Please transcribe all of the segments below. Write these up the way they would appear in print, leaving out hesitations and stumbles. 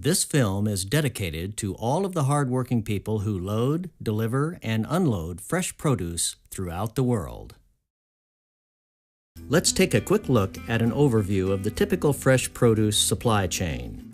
This film is dedicated to all of the hardworking people who load, deliver, and unload fresh produce throughout the world. Let's take a quick look at an overview of the typical fresh produce supply chain.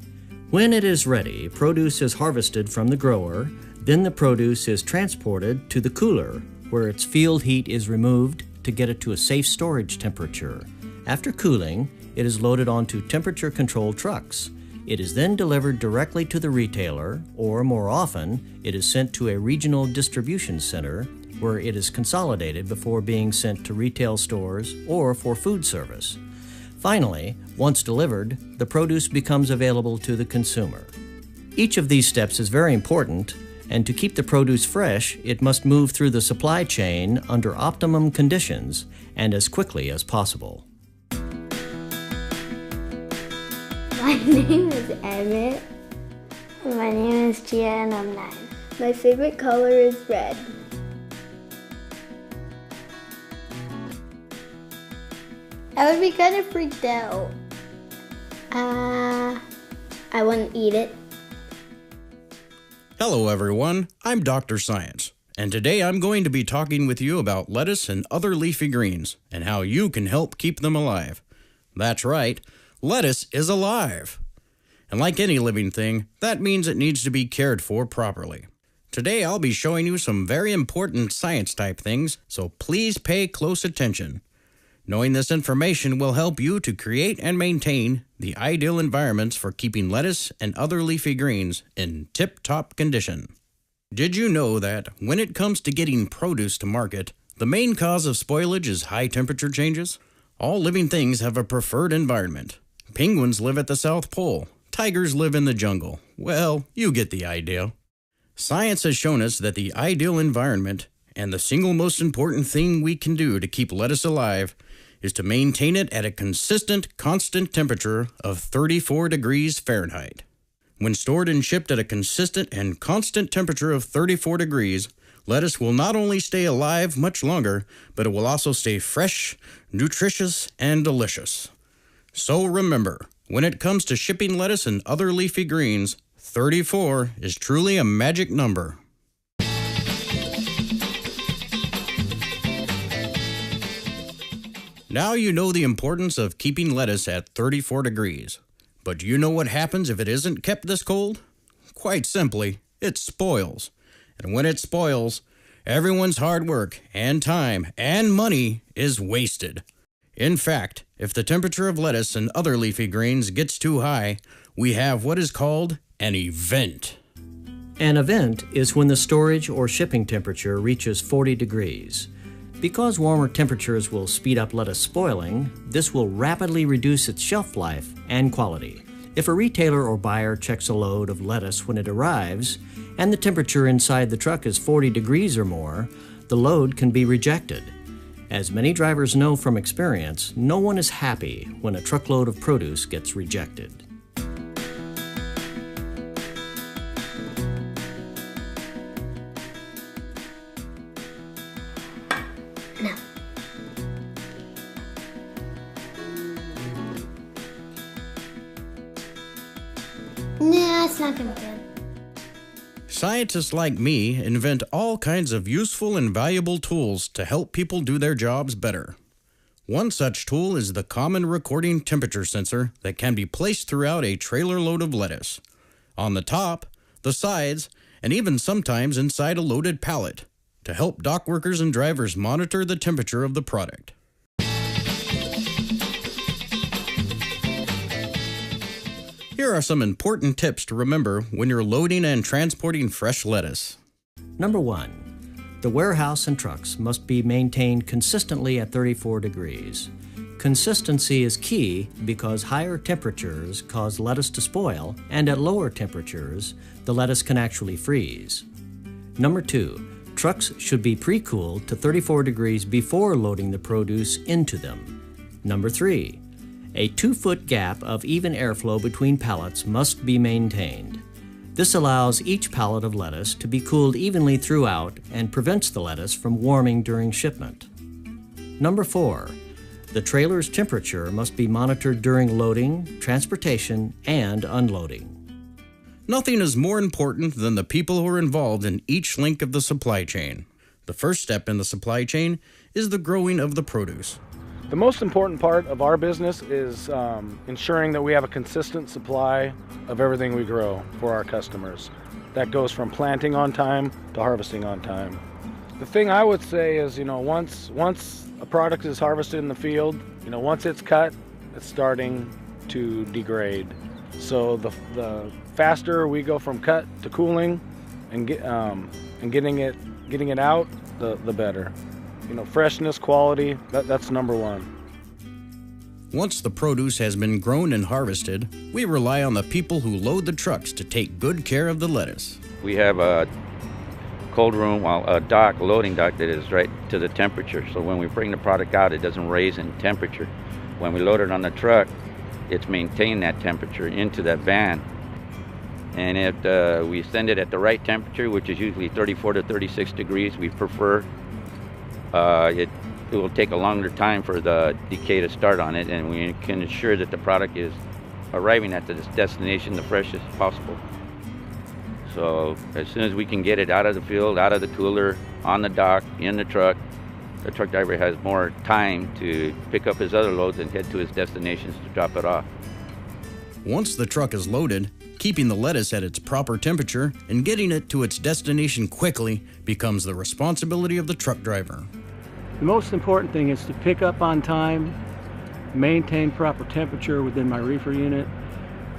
When it is ready, produce is harvested from the grower, then the produce is transported to the cooler, where its field heat is removed to get it to a safe storage temperature. After cooling, it is loaded onto temperature-controlled trucks. It is then delivered directly to the retailer, or more often, it is sent to a regional distribution center where it is consolidated before being sent to retail stores or for food service. Finally, once delivered, the produce becomes available to the consumer. Each of these steps is very important, and to keep the produce fresh, it must move through the supply chain under optimum conditions and as quickly as possible. My name is Emmett. My name is Gia and I'm 9. My favorite color is red. I would be kind of freaked out. I wouldn't eat it. Hello everyone, I'm Dr. Science, and today I'm going to be talking with you about lettuce and other leafy greens and how you can help keep them alive. That's right, lettuce is alive. And like any living thing, that means it needs to be cared for properly. Today I'll be showing you some very important science-type things, so please pay close attention. Knowing this information will help you to create and maintain the ideal environments for keeping lettuce and other leafy greens in tip-top condition. Did you know that when it comes to getting produce to market, the main cause of spoilage is high temperature changes? All living things have a preferred environment. Penguins live at the South Pole. Tigers live in the jungle. Well, you get the idea. Science has shown us that the ideal environment and the single most important thing we can do to keep lettuce alive is to maintain it at a consistent, constant temperature of 34 degrees Fahrenheit. When stored and shipped at a consistent and constant temperature of 34 degrees, lettuce will not only stay alive much longer, but it will also stay fresh, nutritious, and delicious. So remember, when it comes to shipping lettuce and other leafy greens, 34 is truly a magic number. Now you know the importance of keeping lettuce at 34 degrees. But do you know what happens if it isn't kept this cold? Quite simply, it spoils. And when it spoils, everyone's hard work and time and money is wasted. In fact, if the temperature of lettuce and other leafy greens gets too high, we have what is called an event. An event is when the storage or shipping temperature reaches 40 degrees. Because warmer temperatures will speed up lettuce spoiling, this will rapidly reduce its shelf life and quality. If a retailer or buyer checks a load of lettuce when it arrives, and the temperature inside the truck is 40 degrees or more, the load can be rejected. As many drivers know from experience, no one is happy when a truckload of produce gets rejected. No. Nah, it's not gonna be good. Scientists like me invent all kinds of useful and valuable tools to help people do their jobs better. One such tool is the common recording temperature sensor that can be placed throughout a trailer load of lettuce, on the top, the sides, and even sometimes inside a loaded pallet, to help dock workers and drivers monitor the temperature of the product. Here are some important tips to remember when you're loading and transporting fresh lettuce. Number 1. The warehouse and trucks must be maintained consistently at 34 degrees. Consistency is key because higher temperatures cause lettuce to spoil, and at lower temperatures, the lettuce can actually freeze. Number 2. Trucks should be pre-cooled to 34 degrees before loading the produce into them. Number 3. A 2-foot gap of even airflow between pallets must be maintained. This allows each pallet of lettuce to be cooled evenly throughout and prevents the lettuce from warming during shipment. Number 4. The trailer's temperature must be monitored during loading, transportation, and unloading. Nothing is more important than the people who are involved in each link of the supply chain. The first step in the supply chain is the growing of the produce. The most important part of our business is ensuring that we have a consistent supply of everything we grow for our customers. That goes from planting on time to harvesting on time. The thing I would say is, once a product is harvested in the field, once it's cut, it's starting to degrade. So the faster we go from cut to cooling and getting it out, the better. Freshness, quality, that's number one. Once the produce has been grown and harvested, we rely on the people who load the trucks to take good care of the lettuce. We have a cold room, a loading dock that is right to the temperature. So when we bring the product out, it doesn't raise in temperature. When we load it on the truck, it's maintained that temperature into that van. And if we send it at the right temperature, which is usually 34 to 36 degrees, we prefer, it will take a longer time for the decay to start on it, and we can ensure that the product is arriving at the destination the freshest possible. So as soon as we can get it out of the field, out of the cooler, on the dock, in the truck driver has more time to pick up his other loads and head to his destinations to drop it off. Once the truck is loaded, keeping the lettuce at its proper temperature and getting it to its destination quickly becomes the responsibility of the truck driver. The most important thing is to pick up on time, maintain proper temperature within my reefer unit,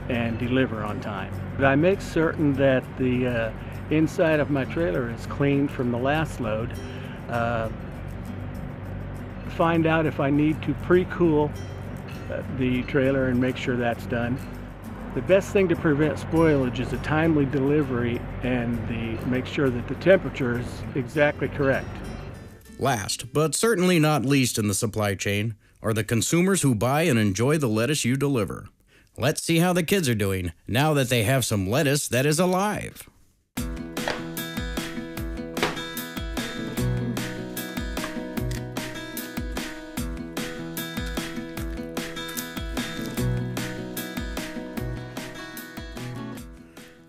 and deliver on time. I make certain that the inside of my trailer is cleaned from the last load. Find out if I need to pre-cool the trailer and make sure that's done. The best thing to prevent spoilage is a timely delivery and make sure that the temperature is exactly correct. Last, but certainly not least in the supply chain, are the consumers who buy and enjoy the lettuce you deliver. Let's see how the kids are doing now that they have some lettuce that is alive.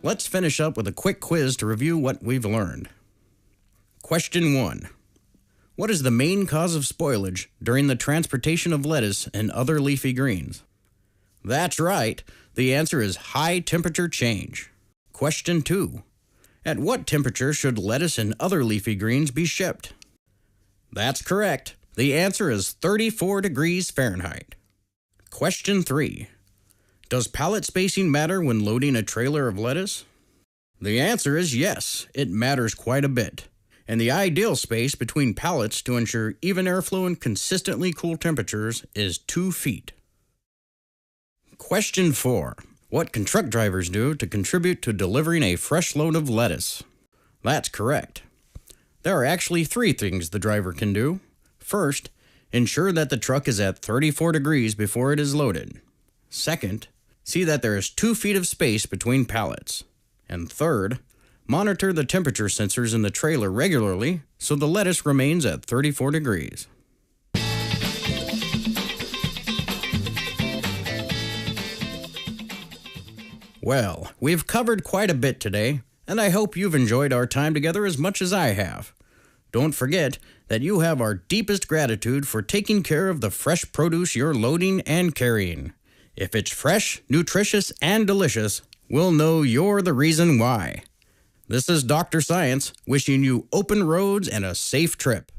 Let's finish up with a quick quiz to review what we've learned. Question 1. What is the main cause of spoilage during the transportation of lettuce and other leafy greens? That's right. The answer is high temperature change. Question 2. At what temperature should lettuce and other leafy greens be shipped? That's correct. The answer is 34 degrees Fahrenheit. Question 3. Does pallet spacing matter when loading a trailer of lettuce? The answer is yes, it matters quite a bit. And the ideal space between pallets to ensure even airflow and consistently cool temperatures is 2 feet. Question 4. What can truck drivers do to contribute to delivering a fresh load of lettuce? That's correct. There are actually 3 things the driver can do. First, ensure that the truck is at 34 degrees before it is loaded. Second, see that there is 2 feet of space between pallets. And third, monitor the temperature sensors in the trailer regularly so the lettuce remains at 34 degrees. Well, we've covered quite a bit today, and I hope you've enjoyed our time together as much as I have. Don't forget that you have our deepest gratitude for taking care of the fresh produce you're loading and carrying. If it's fresh, nutritious, and delicious, we'll know you're the reason why. This is Dr. Science wishing you open roads and a safe trip.